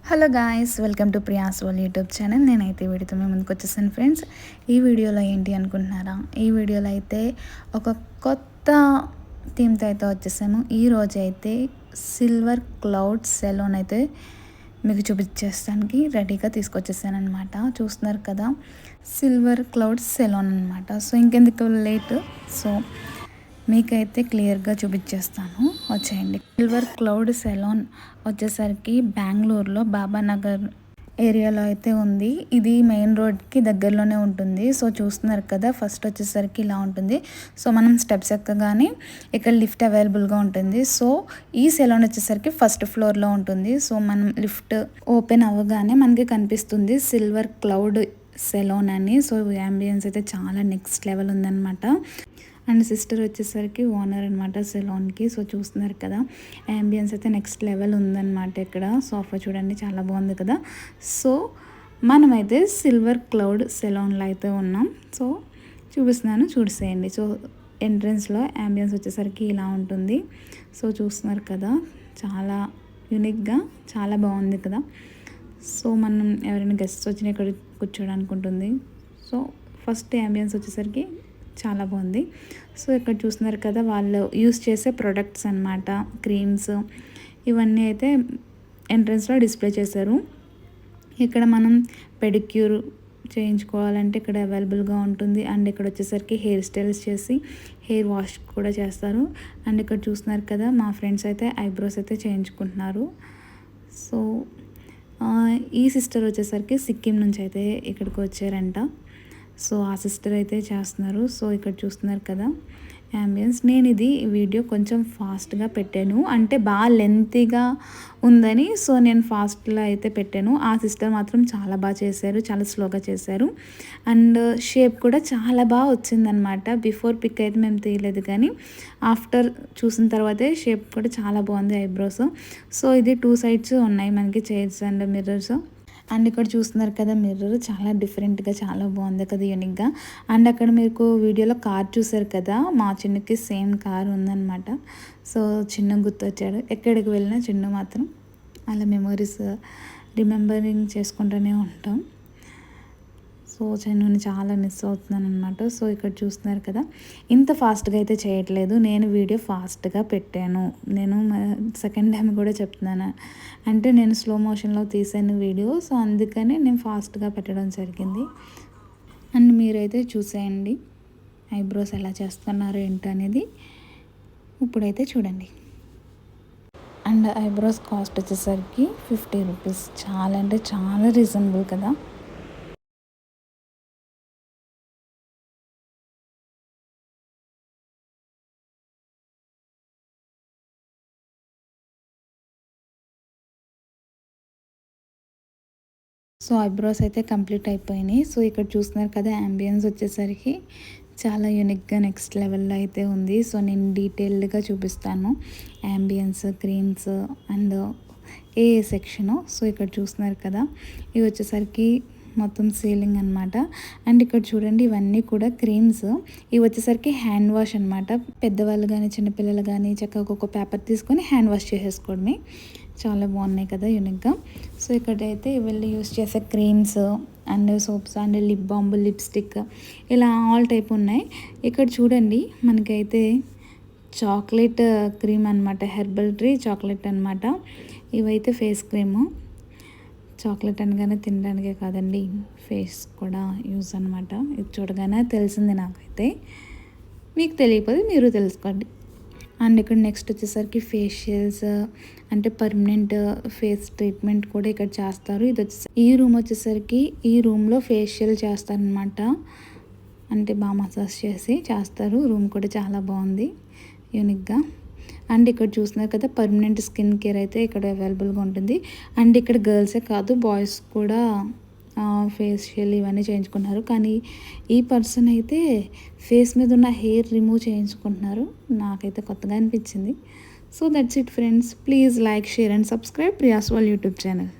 Hello guys, welcome to Priya's world YouTube channel. నేనైతే వీడియోతో మేము ముందుకు వచ్చేసాను ఫ్రెండ్స్. ఈ వీడియోలో ఏంటి అనుకుంటున్నారా? ఈ వీడియోలో అయితే ఒక కొత్త థీమ్తో అయితే వచ్చేసాము. ఈ రోజు అయితే సిల్వర్ క్లౌడ్ సెలూన్ అయితే మీకు చూపించేస్తానికి రెడీగా తీసుకొచ్చేసాను అనమాట. చూస్తున్నారు కదా, సిల్వర్ క్లౌడ్ సెలూన్ అనమాట. సో ఇంకెందుకు లేట్, సో మీకైతే క్లియర్గా చూపించేస్తాను, వచ్చేయండి. సిల్వర్ క్లౌడ్ సెలూన్ వచ్చేసరికి బెంగళూరులో బాబానగర్ ఏరియాలో అయితే ఉంది. ఇది మెయిన్ రోడ్కి దగ్గరలోనే ఉంటుంది. సో చూస్తున్నారు కదా, ఫస్ట్ వచ్చేసరికి ఇలా ఉంటుంది. సో మనం స్టెప్స్ ఎక్కగానే ఇక్కడ లిఫ్ట్ అవైలబుల్గా ఉంటుంది. సో ఈ సెలూన్ వచ్చేసరికి ఫస్ట్ ఫ్లోర్లో ఉంటుంది. సో మనం లిఫ్ట్ ఓపెన్ అవ్వగానే మనకి కనిపిస్తుంది సిల్వర్ క్లౌడ్ సెలూన్ అని. సో యాంబియన్స్ అయితే చాలా నెక్స్ట్ లెవెల్ ఉందన్నమాట. అండ్ సిస్టర్ వచ్చేసరికి ఓనర్ అనమాట సెలూన్కి. సో చూస్తున్నారు కదా, యాంబియన్స్ అయితే నెక్స్ట్ లెవెల్ ఉందన్నమాట. ఇక్కడ సోఫా చూడండి, చాలా బాగుంది కదా. సో మనమైతే సిల్వర్ క్లౌడ్ సెలూన్లో అయితే ఉన్నాం. సో చూపిస్తున్నాను, చూసేయండి. సో ఎంట్రన్స్లో యాంబియన్స్ వచ్చేసరికి ఇలా ఉంటుంది. సో చూస్తున్నారు కదా, చాలా యూనిక్గా చాలా బాగుంది కదా. సో మనం ఎవరైనా గెస్ట్స్ వచ్చినా ఇక్కడ కూర్చోడానికి ఉంటుంది. సో ఫస్ట్ యాంబియన్స్ వచ్చేసరికి చాలా బాగుంది. సో ఇక్కడ చూస్తున్నారు కదా, వాళ్ళు యూస్ చేసే ప్రొడక్ట్స్ అన్నమాట, క్రీమ్స్ ఇవన్నీ అయితే ఎంట్రన్స్లో డిస్ప్లే చేశారు. ఇక్కడ మనం పెడిక్యూర్ చేయించుకోవాలంటే ఇక్కడ అవైలబుల్గా ఉంటుంది. అండ్ ఇక్కడ వచ్చేసరికి హెయిర్ స్టైల్స్ చేసి హెయిర్ వాష్ కూడా చేస్తారు. అండ్ ఇక్కడ చూస్తున్నారు కదా, మా ఫ్రెండ్స్ అయితే ఐబ్రోస్ అయితే చేయించుకుంటున్నారు. సో ఈ సిస్టర్ వచ్చేసరికి సిక్కిం నుంచి అయితే ఇక్కడికి వచ్చారంట. సో ఆ సిస్టర్ అయితే చేస్తున్నారు. సో ఇక్కడ చూస్తున్నారు కదా యాంబియన్స్. నేను ఇది వీడియో కొంచెం ఫాస్ట్గా పెట్టాను, అంటే బాగా లెంతీగా ఉందని. సో నేను ఫాస్ట్లో అయితే పెట్టాను. ఆ సిస్టర్ మాత్రం చాలా బాగా చేశారు, చాలా స్లోగా చేశారు. అండ్ షేప్ కూడా చాలా బాగా వచ్చిందనమాట. బిఫోర్ పిక్ అయితే మేము తీయలేదు, కానీ ఆఫ్టర్ చూసిన తర్వాతే షేప్ కూడా చాలా బాగుంది ఐబ్రోస్. సో ఇది 2 సైడ్స్ ఉన్నాయి మనకి, చైర్స్ అండ్ మిర్రర్స్. అండ్ ఇక్కడ చూస్తున్నారు కదా, మిర్రర్ చాలా డిఫరెంట్గా చాలా బాగుంది కదా, యూనిక్గా. అండ్ అక్కడ మీకు వీడియోలో కార్ చూసారు కదా, మా చిన్నకి సేమ్ కార్ ఉందన్నమాట. సో చిన్న గుర్తొచ్చాడు. ఎక్కడికి వెళ్ళినా చిన్న మాత్రం అలా మెమరీస్ రిమెంబరింగ్ చేసుకుంటూనే ఉంటాం. సో చిన్నని చాలా మిస్ అవుతున్నాను అనమాట. సో ఇక్కడ చూస్తున్నారు కదా, ఇంత ఫాస్ట్గా అయితే చేయట్లేదు. నేను వీడియో ఫాస్ట్గా పెట్టాను. నేను సెకండ్ టైం కూడా చెప్తున్నాను, అంటే నేను స్లో మోషన్లో తీసాను వీడియో. సో అందుకని నేను ఫాస్ట్గా పెట్టడం జరిగింది. అండ్ మీరైతే చూసేయండి ఐబ్రోస్ ఎలా చేస్తున్నారు ఏంటి అనేది. ఇప్పుడైతే చూడండి. అండ్ ఐబ్రోస్ కాస్ట్ వచ్చేసరికి 50 రూపీస్. చాలా అంటే చాలా రీజనబుల్ కదా. సో ఐబ్రోస్ అయితే కంప్లీట్ అయిపోయినాయి. సో ఇక్కడ చూస్తున్నారు కదా, యాంబియన్స్ వచ్చేసరికి చాలా యూనిక్గా నెక్స్ట్ లెవెల్లో అయితే ఉంది. సో నేను డీటెయిల్డ్గా చూపిస్తాను ambience, creams and A section. So ఇక్కడ చూస్తున్నారు కదా, ఇవి వచ్చేసరికి మొత్తం సీలింగ్ అనమాట. అండ్ ఇక్కడ చూడండి, ఇవన్నీ కూడా క్రీమ్స్. ఇవి వచ్చేసరికి హ్యాండ్ వాష్ అనమాట. పెద్దవాళ్ళు కానీ చిన్నపిల్లలు కానీ చక్కగా ఒక పేపర్ తీసుకొని హ్యాండ్ వాష్ చేసేసుకోవడమే. చాలా బాగున్నాయి కదా యూనిక్గా. సో ఇక్కడైతే వీళ్ళు యూస్ చేసే creams and soaps and lip balm, lipstick ఇలా ఆల్ టైప్ ఉన్నాయి. ఇక్కడ చూడండి, మనకైతే చాక్లెట్ క్రీమ్ అనమాట, హెర్బల్ ట్రీ చాక్లెట్ అనమాట. ఇవైతే ఫేస్ క్రీము. చాక్లెట్ అనగానే తినడానికే కాదండి, ఫేస్ కూడా యూజ్ అనమాట. ఇది చూడగానే తెలిసింది నాకైతే, మీకు తెలియకపోతే మీరు తెలుసుకోండి. అండ్ ఇక్కడ నెక్స్ట్ వచ్చేసరికి ఫేషియల్స్ అంటే పర్మనెంట్ ఫేస్ ట్రీట్మెంట్ కూడా ఇక్కడ చేస్తారు. ఇది వచ్చేసి ఈ రూమ్ వచ్చేసరికి ఈ రూమ్లో ఫేషియల్ చేస్తారనమాట, అంటే బాగా మసాజ్ చేసి చేస్తారు. రూమ్ కూడా చాలా బాగుంది యూనిక్గా. అండ్ ఇక్కడ చూస్తున్నారు కదా, పర్మనెంట్ స్కిన్ కేర్ అయితే ఇక్కడ అవైలబుల్గా ఉంటుంది. అండ్ ఇక్కడ గర్ల్సే కాదు, బాయ్స్ కూడా ఫేషియల్ ఇవన్నీ చేయించుకున్నారు. కానీ ఈ పర్సన్ అయితే ఫేస్ మీద ఉన్న హెయిర్ రిమూవ్ చేయించుకుంటున్నారు. నాకైతే కొత్తగా అనిపించింది. So that's it friends. Please like, share and subscribe Priya's world YouTube channel.